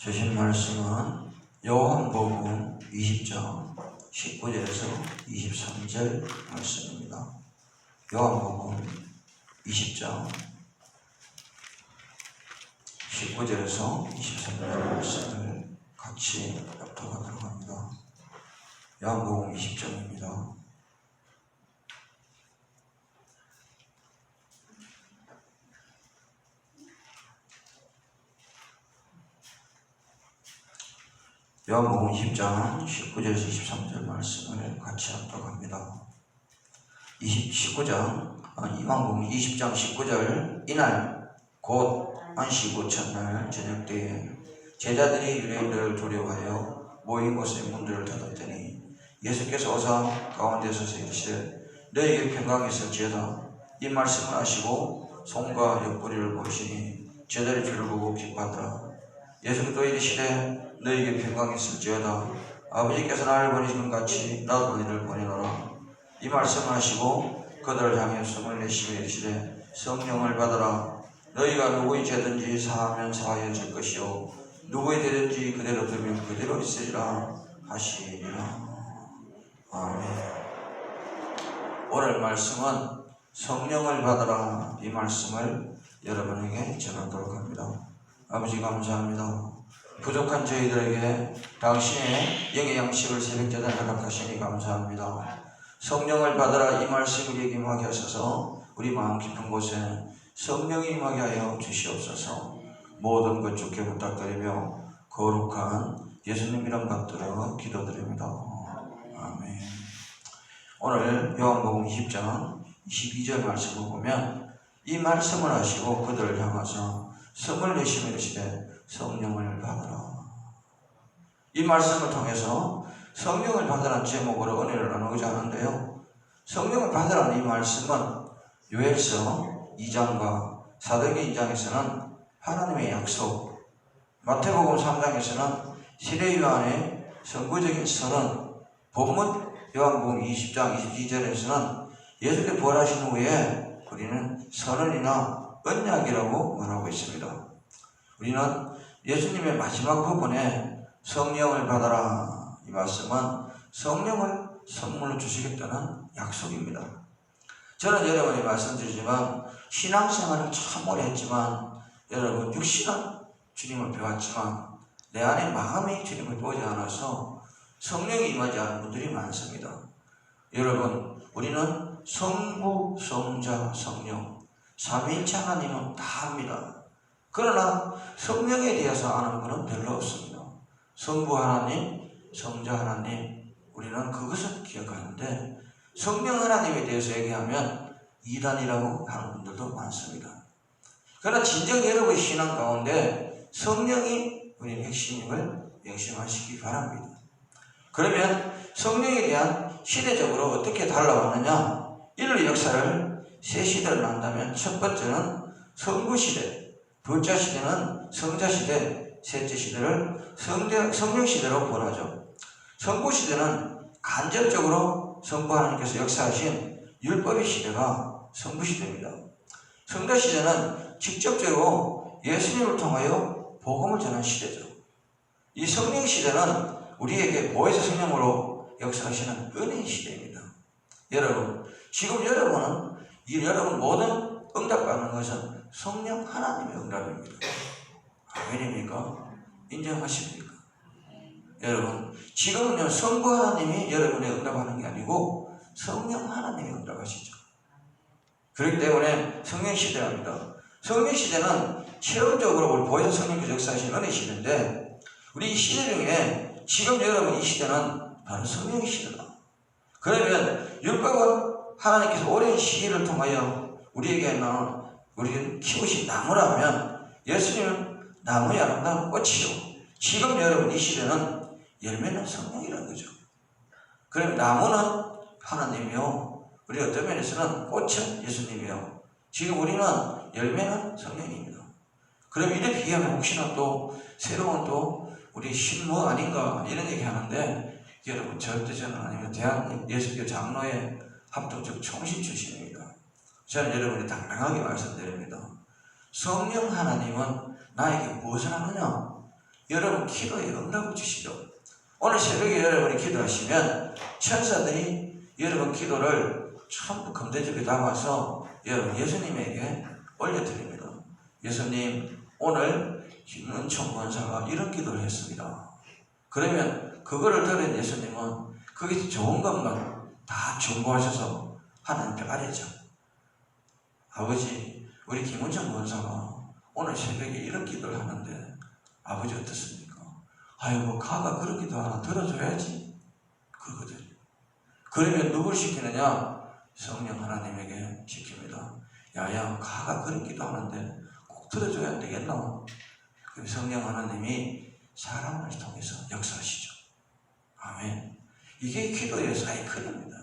주신 말씀은 요한복음 20장 19절에서 23절 말씀입니다. 요한복음 20장 19절에서 23절 말씀을 같이 합독하도록 합니다. 요한복음 20장입니다. 요한복음 20장 19절에서 23절 말씀을 같이 합독합니다. 요한복음 20장 19절 이날 곧 안식 후 첫날 저녁 때에 제자들이 유대인들을 두려워하여 모인 곳의 문들을 닫았더니 예수께서 오사 가운데 서서 이르시되 너희에게 평강이 있을지어다. 이 말씀을 하시고 손과 옆구리를 보시니 제자들이 주를 보고 기뻐하더라. 예수께서 또 이르시되 너희에게 평강이 있을지어다. 아버지께서 나를 보내신 것 같이 나도 너희를 보내노라. 이 말씀을 하시고 그들을 향해 숨을 내쉬며 이르시되 성령을 받으라. 너희가 누구의 죄든지 사하면 사하여질 것이요 누구의 죄든지 그대로 두면 그대로 있으리라 하시니라. 아멘. 오늘 말씀은 성령을 받으라, 이 말씀을 여러분에게 전하도록 합니다. 아버지 감사합니다. 부족한 저희들에게 당신의 영의 양식을 새벽제단에 허락하시니 감사합니다. 성령을 받으라, 이 말씀을 임하게 하셔서 우리 마음 깊은 곳에 성령이 임하게 하여 주시옵소서. 모든 것 주께 부탁드리며 거룩한 예수님 이름 받들어 기도드립니다. 아멘. 오늘 요한복음 20장 22절 말씀을 보면 이 말씀을 하시고 그들을 향하서 숨을 내쉬며 이르시되 성령을 받으라. 이 말씀을 통해서 성령을 받으라는 제목으로 은혜를 나누고자 하는데요, 성령을 받으라는 이 말씀은 요엘서 2장과 사도행전 2장에서는 하나님의 약속, 마태복음 3장에서는 세례 요한의 선구적인 선언, 본문 요한복음 20장 22절에서는 예수께서 부활하신 후에 우리는 선언이나 언약이라고 말하고 있습니다. 우리는 예수님의 마지막 부분에 성령을 받아라, 이 말씀은 성령을 선물로 주시겠다는 약속입니다. 저는 여러분이 말씀드리지만 신앙생활을 참 오래 했지만 여러분 육신은 주님을 배웠지만 내 안에 마음이 주님을 보지 않아서 성령이 임하지 않은 분들이 많습니다. 여러분, 우리는 성부, 성자, 성령 삼위일체 하나님은 다 합니다. 그러나 성령에 대해서 아는 분은 별로 없습니다. 성부 하나님, 성자 하나님, 우리는 그것을 기억하는데 성령 하나님에 대해서 얘기하면 이단이라고 하는 분들도 많습니다. 그러나 진정 여러분의 신앙 가운데 성령이 우리의 핵심임을 명심하시기 바랍니다. 그러면 성령에 대한 시대적으로 어떻게 달라왔느냐, 인류 역사를 세 시대를 나눈다면 첫 번째는 성부시대, 둘째 시대는 성자시대, 셋째 시대를 성령시대로 권하죠. 성부시대는 간접적으로 성부 하나님께서 역사하신 율법의 시대가 성부시대입니다. 성자시대는 직접적으로 예수님을 통하여 복음을 전한 시대죠. 이 성령시대는 우리에게 보혜사 성령으로 역사하시는 은혜의 시대입니다. 여러분, 지금 여러분 모든 응답받는 것은 성령 하나님의 응답입니다. 아멘입니까? 인정하십니까? 여러분, 지금은요, 성부 하나님이 여러분의 응답하는 게 아니고 성령 하나님이 응답하시죠. 그렇기 때문에 성령시대랍니다. 성령시대는 체험적으로 우리 보혜사 성령께서 역사하신 은혜 시대인데, 우리 이 시대 중에 지금 여러분 이 시대는 바로 성령의 시대다. 그러면 율법은 하나님께서 오랜 시기를 통하여 우리를 키우신 나무라면 예수님은 나무의 아름다운 꽃이요, 지금 여러분 이 시대는 열매는 성령이라는 거죠. 그러면 나무는 하나님이요, 우리 어떤 면에서는 꽃은 예수님이요, 지금 우리는 열매는 성령입니다. 그럼 이래 비하면 혹시나 또 새로운 또 우리 신무 아닌가 이런 얘기 하는데, 여러분 절대 저는 아니고 대한 예수교 장로의 합동적 총신 출신입니다. 저는 여러분이 당당하게 말씀드립니다. 성령 하나님은 나에게 무엇을 하느냐? 여러분 기도에 응답을 주시죠. 오늘 새벽에 여러분이 기도하시면 천사들이 여러분 기도를 전부 금대접에 담아서 여러분 예수님에게 올려드립니다. 예수님, 오늘 김은총 권사가 이런 기도를 했습니다. 그러면 그거를 들은 예수님은 거기서 좋은 것만 다 정보하셔서 하나님께 아뢰죠. 아버지, 우리 김은총 권사가 오늘 새벽에 이런 기도를 하는데 아버지 어떻습니까? 아이고, 가가 그런 기도 하나 들어줘야지. 그러거든. 그러면 누굴 시키느냐? 성령 하나님에게 시킵니다. 야야, 가가 그런 기도 하는데 꼭 들어줘야 안 되겠나? 그럼 성령 하나님이 사람을 통해서 역사하시죠. 아멘. 이게 기도의 사이클입니다.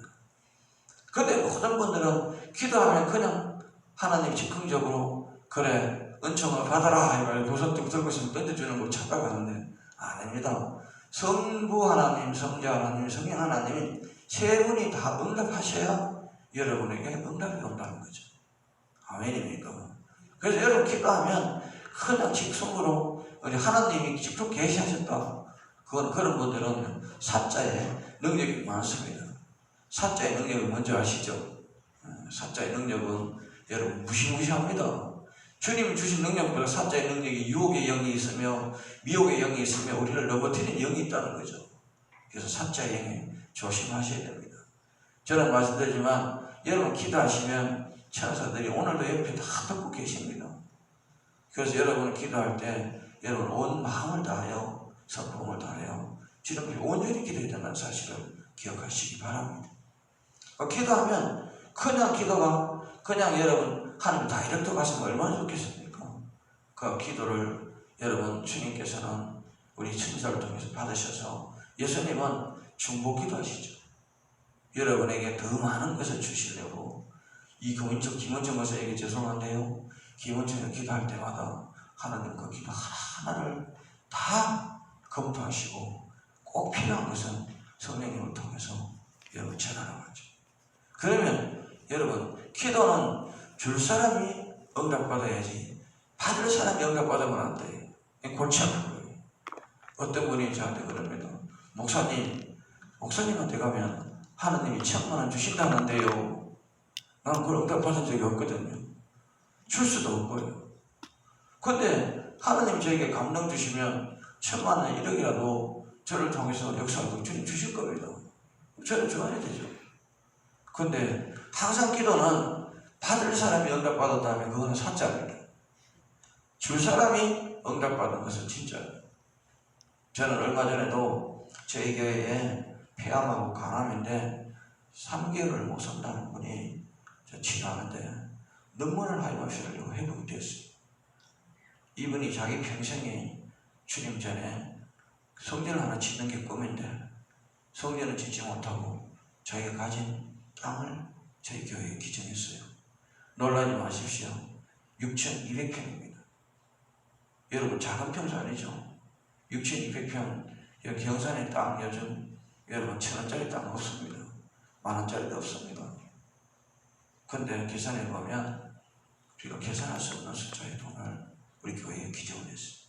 근데 모든 분들은 기도하면 그냥 하나님 즉흥적으로 그래 은총을 받아라 이말 도석도 들고 있으면 던져주는 걸 착각하는데 아닙니다. 성부 하나님, 성자 하나님, 성령 하나님 세 분이 다 응답하셔야 여러분에게 응답이 온다는 거죠. 아멘입니까? 그래서 여러분 기도하면 그냥 직속으로 우리 하나님이 직접 계시하셨다. 그런 분들은 사자의 능력이 많습니다. 사자의 능력을 먼저 아시죠? 사자의 능력은 여러분 무시무시합니다. 주님 주신 능력보다 사자의 능력이 유혹의 영이 있으며 미혹의 영이 있으며 우리를 넘어뜨리는 영이 있다는 거죠. 그래서 사자의 영에 조심하셔야 됩니다. 저는 말씀드리지만 여러분 기도하시면 천사들이 오늘도 옆에 다 듣고 계십니다. 그래서 여러분 기도할 때 여러분 온 마음을 다하여 성품을 다하여 주님께 온전히 기도해야 된다는 사실을 기억하시기 바랍니다. 기도하면 그냥 기도가 그냥 여러분 하나님 다이렉트 가시면 얼마나 좋겠습니까? 그 기도를 여러분 주님께서는 우리 천사를 통해서 받으셔서 예수님은 중보 기도하시죠. 여러분에게 더 많은 것을 주시려고 이 김원정 권사에게 죄송한데요. 김원정이 기도할 때마다 하나님 그 기도 하나를 다 검토하시고 꼭 필요한 것은 성령님을 통해서 여러분 전하라고 하죠. 그러면 여러분 기도는 줄 사람이 응답받아야지 받을 사람이 응답받으면 안 돼요. 골치 아픈 거예요. 어떤 분이 저한테 그럽니다. 목사님한테 가면 하나님이 1,000,000원 주신다는데요. 나는 그걸 응답받은 적이 없거든요. 줄 수도 없고요. 근데 하나님이 저에게 감동 주시면 1,000,000원 1억이라도 저를 통해서 역사하고 주님 주실 겁니다. 저는 좋아야 되죠. 근데 항상 기도는 받을 사람이 응답받았다면 그거는 사자입니다. 줄 사람이 응답받은 것은 진짜예요. 저는 얼마 전에도 저희 교회에 폐암하고 간암인데 3개월을 못 산다는 분이 저 치료하는데 눈물을 하염없이 흘리고 회복이 됐어요. 이분이 자기 평생에 주님 전에 성전을 하나 짓는 게 꿈인데 성전을 짓지 못하고 자기가 가진 땅을 저희 교회에 기증했어요. 놀라지 마십시오. 6,200평입니다. 여러분 작은 평수 아니죠? 6,200평 여기 경산의 땅 요즘 여러분 1,000원짜리 땅 없습니다. 10,000원짜리도 없습니다. 근데 계산해 보면 우리가 계산할 수 없는 숫자의 돈을 우리 교회에 기증을 했어요.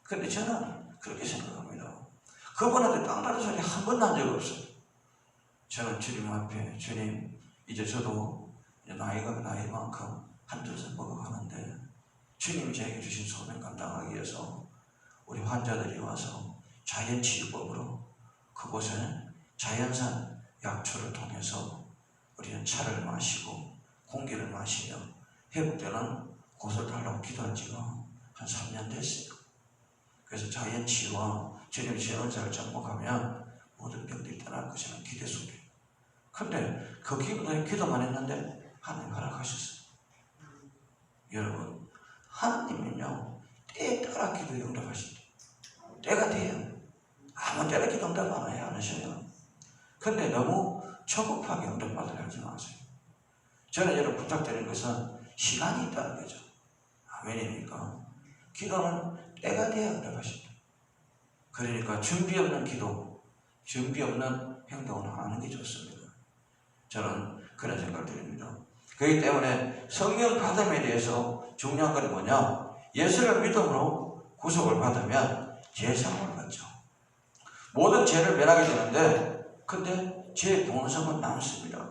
근데 저는 그렇게 생각합니다. 그분한테 땅 다른 소리 한 번도 한 적 없어요. 저는 주님 앞에 주님 이제 저도 나이가 나이만큼 한두 살 먹어가는데 주님이 저에게 주신 소명 감당하기 위해서 우리 환자들이 와서 자연치유법으로 그곳에 자연산 약초를 통해서 우리는 차를 마시고 공기를 마시며 회복되는 곳을 달라고 기도한 지가 한 3년 됐어요. 그래서 자연치유와 주님 제언자를 접목하면 모든 병들이 떠날 것이라는 기대 속에 근데 그 기도만 했는데 하나님 허락하셨어요. 여러분 하나님은요 때에 따라 기도에 응답하신다. 때가 돼요. 아무 때나 기도 응답 안 해요. 안 하셔요. 근데 너무 초급하게 응답받으려 하지 마세요. 저는 여러분 부탁드리는 것은 시간이 있다는 거죠. 아멘입니까? 기도는 때가 돼야 응답하신다. 그러니까 준비 없는 기도, 준비 없는 행동은 안 하는 게 좋습니다. 저는 그런 생각을 드립니다. 그렇기 때문에 성령 받음에 대해서 중요한 건 뭐냐? 예수를 믿음으로 구속을 받으면 죄사함을 받죠. 모든 죄를 면하게 되는데 근데 제 본성은 남습니다.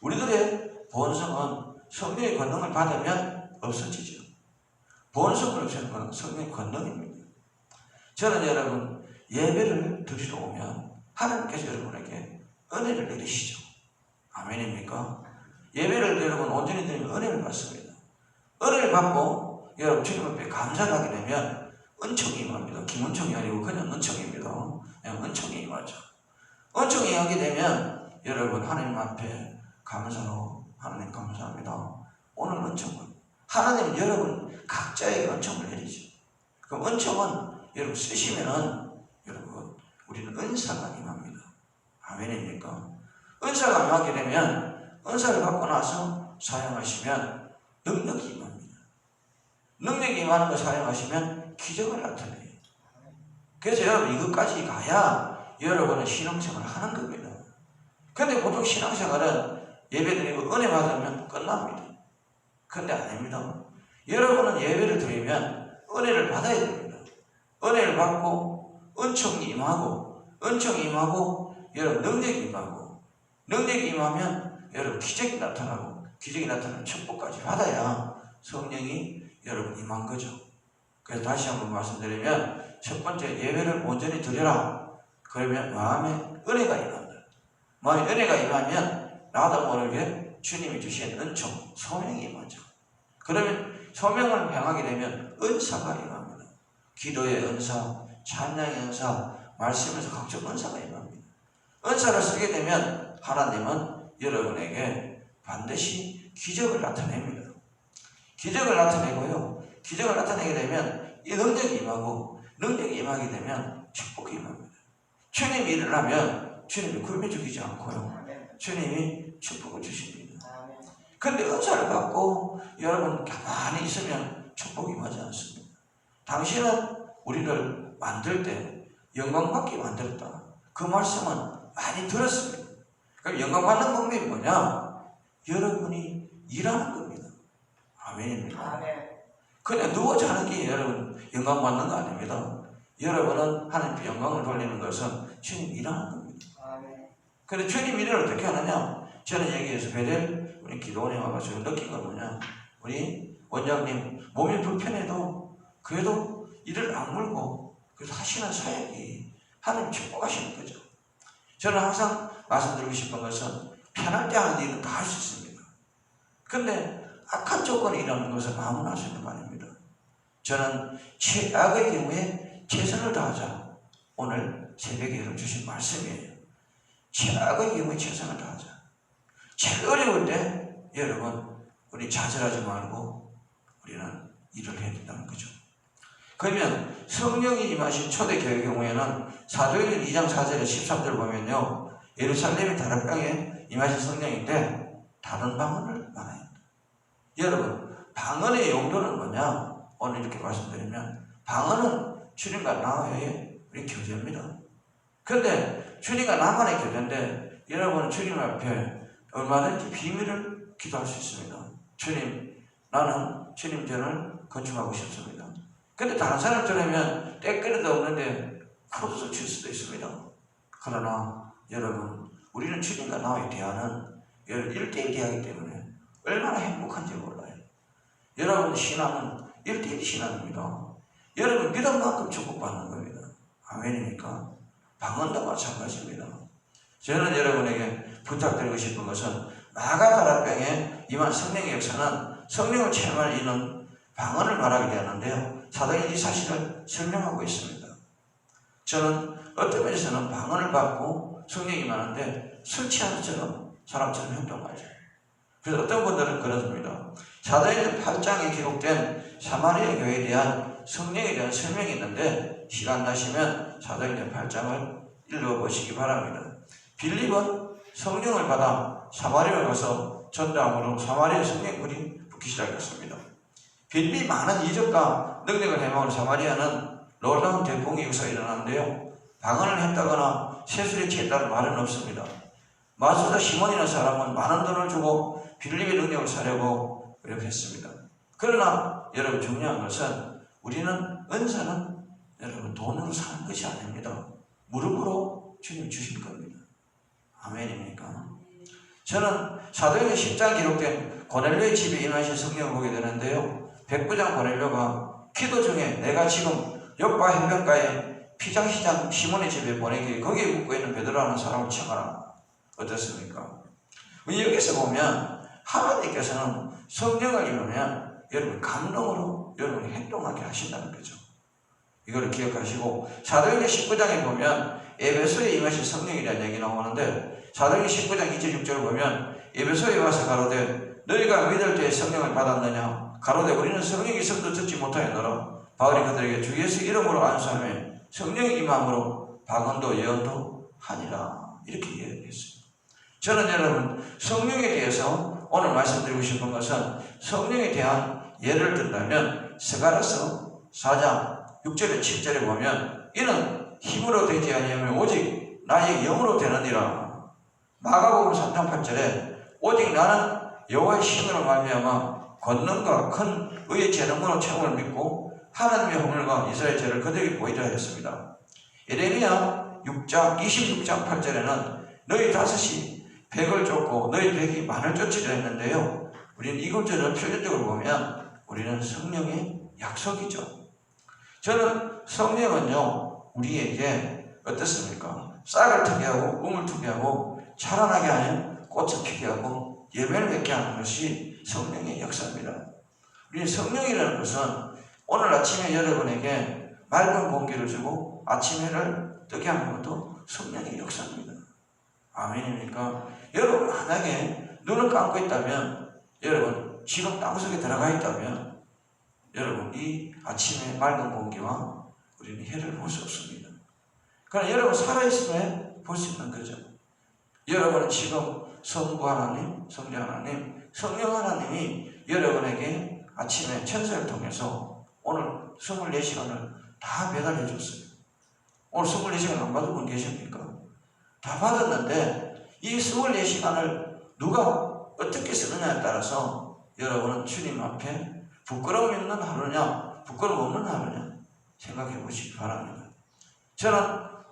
우리들의 본성은 성령의 권능을 받으면 없어지죠. 본성을 없애는 건 성령의 권능입니다. 저는 여러분 예배를 드리러 오면 하나님께서 여러분에게 은혜를 내리시죠. 아멘입니까? 예배를 여러분 온전히 드리면 은혜를 받습니다. 은혜를 받고 여러분 주님 앞에 감사를 하게 되면 은총이 임합니다. 김은총이 아니고 그냥 은총입니다. 그냥 은총이 임하죠. 은총이 하게 되면 여러분 하나님 앞에 감사로 하나님 감사합니다. 오늘 은총은 하나님은 여러분 각자의 은총을 내리죠. 그럼 은총은 여러분 쓰시면은 여러분 우리는 은사가 임합니다. 아멘입니까? 은사가 임하게 되면 은사를 받고 나서 사용하시면 능력이 임합니다. 능력이 임하는 거 사용하시면 기적을 나타내요. 그래서 여러분 이것까지 가야 여러분은 신앙생활을 하는 겁니다. 근데 보통 신앙생활은 예배드리고 은혜 받으면 끝납니다. 근데 아닙니다. 여러분은 예배를 드리면 은혜를 받아야 됩니다. 은혜를 받고 은총이 임하고 은총이 임하고 여러분 능력이 임하고 능력이 임하면 여러분 기적이 나타나고 기적이 나타나는 축복까지 받아야 성령이 여러분 임한 거죠. 그래서 다시 한번 말씀드리면 첫 번째 예배를 온전히 드려라. 그러면 마음에 은혜가 임한다. 마음에 은혜가 임하면 나도 모르게 주님이 주신 은총, 소명이 임하죠. 그러면 소명을 행하게 되면 은사가 임합니다. 기도의 은사, 찬양의 은사, 말씀에서 각종 은사가 임합니다. 은사를 쓰게 되면 하나님은 여러분에게 반드시 기적을 나타냅니다. 기적을 나타내고요. 기적을 나타내게 되면 이 능력이 임하고 능력이 임하게 되면 축복이 임합니다. 주님이 일을 하면 주님이 굶어 죽이지 않고요. 주님이 축복을 주십니다. 그런데 은사를 받고 여러분 가만히 있으면 축복이 임하지 않습니다. 당신은 우리를 만들 때 영광받게 만들었다. 그 말씀은 많이 들었습니다. 그럼 영광받는 방법이 뭐냐? 여러분이 일하는 겁니다. 아멘입니다. 그냥 누워 자는 게 여러분 영광받는 거 아닙니다. 여러분은 하나님께 영광을 돌리는 것은 주님 일하는 겁니다. 그런데 주님 일을 어떻게 하느냐? 저는 여기에서 베델 우리 기도원에 와가지고 느낀 건 뭐냐? 우리 원장님 몸이 불편해도 그래도 일을 악물고 그래서 하시는 사역이 하나님 축복하시는 거죠. 저는 항상 말씀드리고 싶은 것은 편할 때 하는 일은 다 할 수 있습니다. 그런데 악한 조건에 일하는 것은 아무나 할 수 있는 거 아닙니다. 저는 최악의 경우에 최선을 다하자. 오늘 새벽에 여러분 주신 말씀이에요. 최악의 경우에 최선을 다하자. 제일 어려울 때 여러분 우리 좌절하지 말고 우리는 일을 해야 된다는 거죠. 그러면 성령이 임하신 초대교회의 경우에는 사도행전 2장 4절에 13절 보면요. 예루살렘이 다락방에 임하신 성령인데 다른 방언을 말해야 한다. 여러분 방언의 용도는 뭐냐? 오늘 이렇게 말씀드리면 방언은 주님과 나와의 우리 교제입니다. 그런데 주님과 나만의 교제인데 여러분은 주님 앞에 얼마든지 비밀을 기도할 수 있습니다. 주님, 나는 주님 전을 건축하고 싶습니다. 근데 다른 사람 전하면 때깔도 없는데 크로스 칠 수도 있습니다. 그러나 여러분, 우리는 주님과 나와의 대화는 1대1 대화이기 때문에 얼마나 행복한지 몰라요. 여러분 신앙은 1대1 신앙입니다. 여러분 믿음만큼 축복받는 겁니다. 아멘입니까? 방언도 마찬가지입니다. 저는 여러분에게 부탁드리고 싶은 것은 마가다락방에 임한 성령의 역사는 성령을 체험할 이는 방언을 말하게 되었는데요. 사도행전 이 사실을 설명하고 있습니다. 저는 어떤 면에서는 방언을 받고 성령이 임하는데 술 취한 사람처럼 행동하죠. 그래서 어떤 분들은 그렇습니다. 사도행전 8장에 기록된 사마리아 교회에 대한 성령에 대한 설명이 있는데 시간 나시면 사도행전 8장을 읽어보시기 바랍니다. 빌립은 성령을 받아 사마리아에 가서 전도함으로 사마리아 성령불이 붙기 시작했습니다. 빌립이 많은 이적과 능력을 행함으로 사마리아는 놀라운 대폭의 역사가 일어나는데요. 방언을 했다거나 세술에 취했다는 말은 없습니다. 마수다 시몬이라는 사람은 많은 돈을 주고 빌립의 능력을 사려고 노력했습니다. 그러나 여러분 중요한 것은 우리는 은사는 여러분 돈으로 사는 것이 아닙니다. 무릎으로 주님 주신 겁니다. 아멘입니까? 저는 사도행전 10장 기록된 고넬료의 집에 임하신 성령을 보게 되는데요. 백부장 고넬료가 기도 중에 내가 지금 옆바 해변가에 피장시장 시몬의 집에 보내기에 거기에 묵고 있는 베드로라는 사람을 청하라. 어떻습니까? 여기서 보면 하나님께서는 성령을 입으면 여러분 감동으로 여러분이 행동하게 하신다는 거죠. 이걸 기억하시고 사도행전 19장에 보면 에베소에 임하신 성령이라는 얘기 나오는데 사도행전 19장 2절 6절을 보면 에베소에 와서 가로되 너희가 믿을 때에 성령을 받았느냐 가로되 우리는 성령이 있음도 듣지 못하였노라. 바울이 그들에게 주 예수 이름으로 안수하며 성령이 임함으로 박언도 예언도 하니라. 이렇게 이야기했습니다. 저는 여러분 성령에 대해서 오늘 말씀드리고 싶은 것은 성령에 대한 예를 든다면 스가랴서 4장 6절에 7절에 보면 이는 힘으로 되지 아니하면 오직 나의 영으로 되느니라. 마가복음 3장 8절에 오직 나는 여호와의 신으로 말미암아 권능과 큰 의의 재능으로 채움을 믿고 하나님의 허물과 이스라엘 죄를 그들에게 보이라 했습니다. 예레미야 26장 8절에는 너희 다섯이 백을 쫓고 너희 백이 만을 쫓으려 했는데요. 우리는 이 구절을 표현적으로 보면 우리는 성령의 약속이죠. 저는 성령은요 우리에게 어떻습니까? 싹을 트게 하고 우물 트게 하고 자라나게 하는 꽃을 피게 하고 열매를 맺게 하는 것이 성령의 역사입니다. 우리 성령이라는 것은 오늘 아침에 여러분에게 맑은 공기를 주고 아침 해를 뜨게 하는 것도 성령의 역사입니다. 아멘입니까? 여러분 만약에 눈을 감고 있다면 여러분 지금 땅속에 들어가 있다면 여러분 이 아침에 맑은 공기와 우리는 해를 볼 수 없습니다. 그러나 여러분 살아있음에 볼 수 있는 거죠. 여러분은 지금 성부 하나님, 성령 하나님, 성령 하나님이 여러분에게 아침에 천사를 통해서 오늘 24시간을 다 배달해 줬어요. 오늘 24시간 안 받은 분 계십니까? 다 받았는데 이 24시간을 누가 어떻게 쓰느냐에 따라서 여러분은 주님 앞에 부끄러움 있는 하루냐 부끄러움 없는 하루냐 생각해 보시기 바랍니다. 저는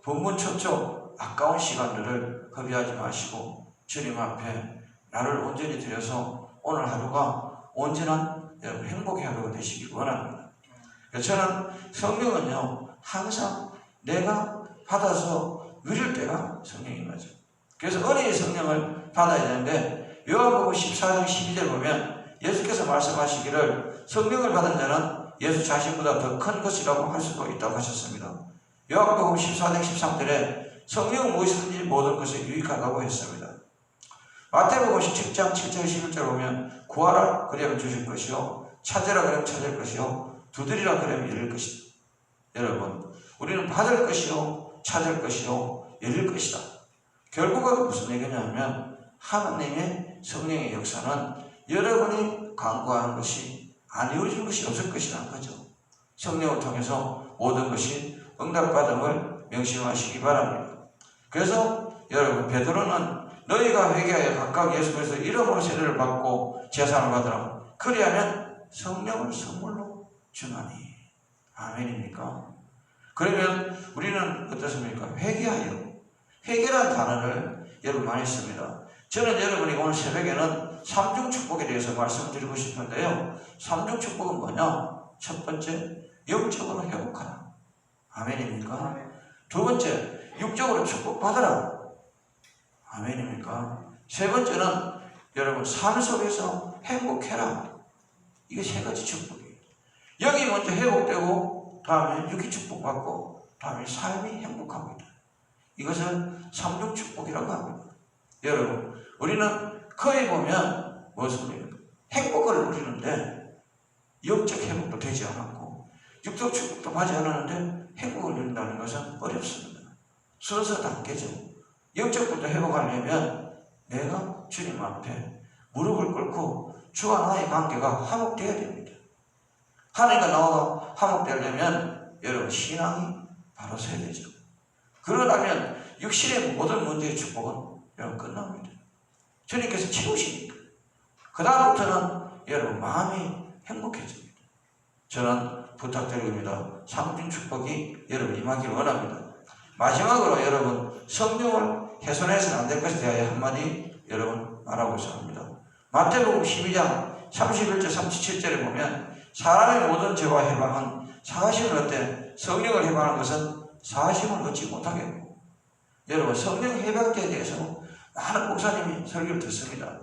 본문 초초 아까운 시간들을 허비하지 마시고 주님 앞에 나를 온전히 드려서 오늘 하루가 온전한 여러분 행복의 하루가 되시기 원합니다. 저는 성령은요 항상 내가 받아서 누릴 때가 성령인 거죠. 그래서 은혜의 성령을 받아야 되는데 요한복음 14장 12절 보면 예수께서 말씀하시기를 성령을 받은 자는 예수 자신보다 더 큰 것이라고 할 수도 있다고 하셨습니다. 요한복음 14장 13절에 성령은 무엇이든지 모든 것에 유익하다고 했습니다. 마태복음 17장 7절 11절 보면 구하라 그러면 주실 것이요 찾으라 그러면 찾을 것이요 두드리라 그러면 열릴 것이다. 여러분 우리는 받을 것이요 찾을 것이요 열릴 것이다. 결국은 무슨 얘기냐면 하나님의 성령의 역사는 여러분이 간구하는 것이 안 이루어질 것이 없을 것이라는 거죠. 성령을 통해서 모든 것이 응답받음을 명심하시기 바랍니다. 그래서 여러분 베드로는 너희가 회개하여 각각 예수 그리스도 이름으로 세례를 받고 제사를 받으라. 그리하면 성령을 선물로 주나니. 아멘입니까? 그러면 우리는 어떻습니까? 회개하여. 회개라는 단어를 여러분 많이 씁니다. 저는 여러분이 오늘 새벽에는 삼중축복에 대해서 말씀드리고 싶은데요. 삼중축복은 뭐냐? 첫 번째, 영적으로 회복하라. 아멘입니까? 두 번째, 육적으로 축복받으라. 아멘입니까? 세 번째는 여러분 삶 속에서 행복해라. 이게 세 가지 축복이에요. 여기 먼저 회복되고 다음에 육이 축복받고 다음에 삶이 행복합니다. 이것을 삼중축복이라고 합니다. 여러분 우리는 거의 보면 무엇입니까? 행복을 누리는데 영적 회복도 되지 않았고 육적 축복도 받지 않았는데 행복을 누린다는 것은 어렵습니다. 순서 단계죠. 영적부터 회복하려면 내가 주님 앞에 무릎을 꿇고 주와 나의 관계가 화목되어야 됩니다. 하나님과 나와 화목되려면 여러분 신앙이 바로 서야 되죠. 그러려면 육신의 모든 문제의 축복은 여러분 끝납니다. 주님께서 채우시니까. 그 다음부터는 여러분 마음이 행복해집니다. 저는 부탁드립니다. 상중 축복이 여러분 임하기를 원합니다. 마지막으로 여러분 성령을 훼손해서는 안 될 것에 대하여 한마디 여러분 말하고자 합니다. 마태복음 12장 31절 37절에 보면 사람의 모든 죄와 해방은 사하심을 얻되 성령을 해방하는 것은 사하심을 얻지 못하겠고, 여러분 성령 해방제에 대해서 많은 목사님이 설교를 듣습니다.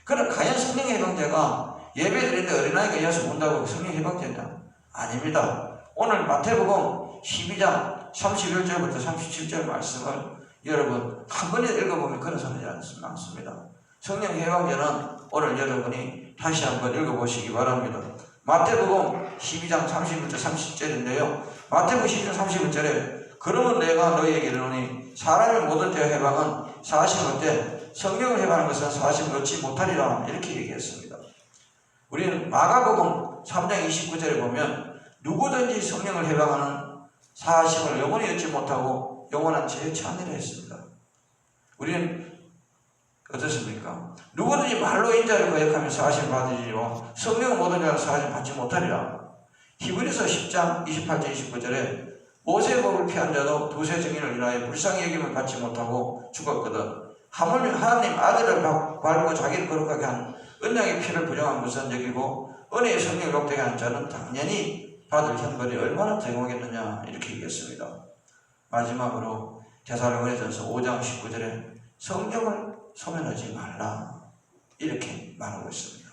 그럼 과연 성령 해방제가 예배 드리는데 어린아이가 이어서 온다고 성령 해방제냐? 아닙니다. 오늘 마태복음 12장 31절부터 37절 말씀을 여러분 한 번에 읽어보면 그런 소리지 않습니다. 성령 해방제는 오늘 여러분이 다시 한번 읽어보시기 바랍니다. 마태복음 12장 31절 30절인데요. 마태복음 12장 31절에 그러면 내가 너희에게 이르노니 사람의 모든 죄 해방은 사하심을 얻되 성령을 해방하는 것은 사하심을 얻지 못하리라 이렇게 얘기했습니다. 우리는 마가복음 3장 29절에 보면 누구든지 성령을 해방하는 사하심을 영원히 얻지 못하고 영원한 죄에 처하리라 했습니다. 우리는 어떻습니까? 누구든지 말로 인자를 거역하며 사하심 받으리요 성령은 모든 자가 사하심 받지 못하리라. 히브리서 10장 28절 29절에 모세의 법을 피한 자도 두세 증인을 인하여 불쌍히 여김을 받지 못하고 죽었거든. 하물며 하나님 아들을 밟고 자기를 거룩하게 한 언약의 피를 부정한 것은 여기고 은혜의 성령을 욕되게 한 자는 당연히 받을 형벌이 얼마나 대공하겠느냐 이렇게 얘기했습니다. 마지막으로 데살로니가전서 5장 19절에 성령을 소멸하지 말라 이렇게 말하고 있습니다.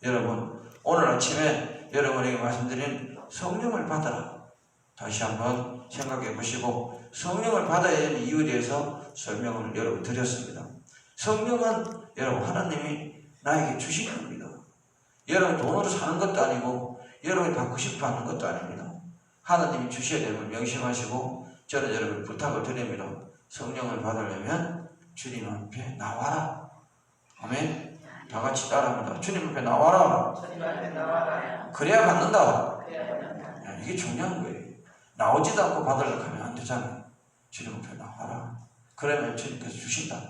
여러분 오늘 아침에 여러분에게 말씀드린 성령을 받아라 다시 한번 생각해 보시고 성령을 받아야 되는 이유에 대해서 설명을 여러분 드렸습니다. 성령은 여러분 하나님이 나에게 주신 겁니다. 여러분 돈으로 사는 것도 아니고 여러분이 받고 싶어 하는 것도 아닙니다. 하나님이 주셔야 되는 걸 명심하시고 저는 여러분 부탁을 드립니다. 성령을 받으려면 주님 앞에 나와라. 아멘. 다 같이 따라합니다. 주님 앞에 나와라. 그래야 받는다. 이게 중요한 거예요. 나오지도 않고 받으려고 하면 안 되잖아요. 주님 앞에 나와라. 그러면 주님께서 주신다.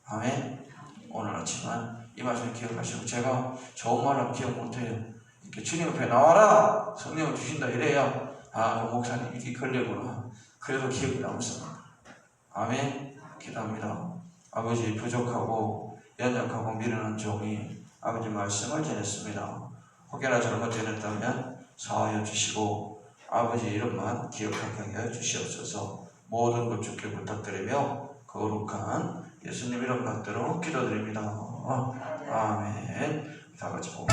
아멘. 오늘 아침은 이 말씀을 기억하시고 제가 좋은 말은 기억 못해요. 이렇게 주님 앞에 나와라. 성령을 주신다 이래야 그 목사님 이게 걸려구나. 그래도 기억이 남습니다. 아멘. 기도합니다. 아버지 부족하고 연약하고 미련한 종이 아버지 말씀을 전했습니다. 혹여나 잘못되었다면 사하여 주시고 아버지 이름만 기억하게 하여 주시옵소서. 모든 것 주께 부탁드리며 거룩한 예수님 이름 받들어 기도드립니다. 아멘. 다 같이 보고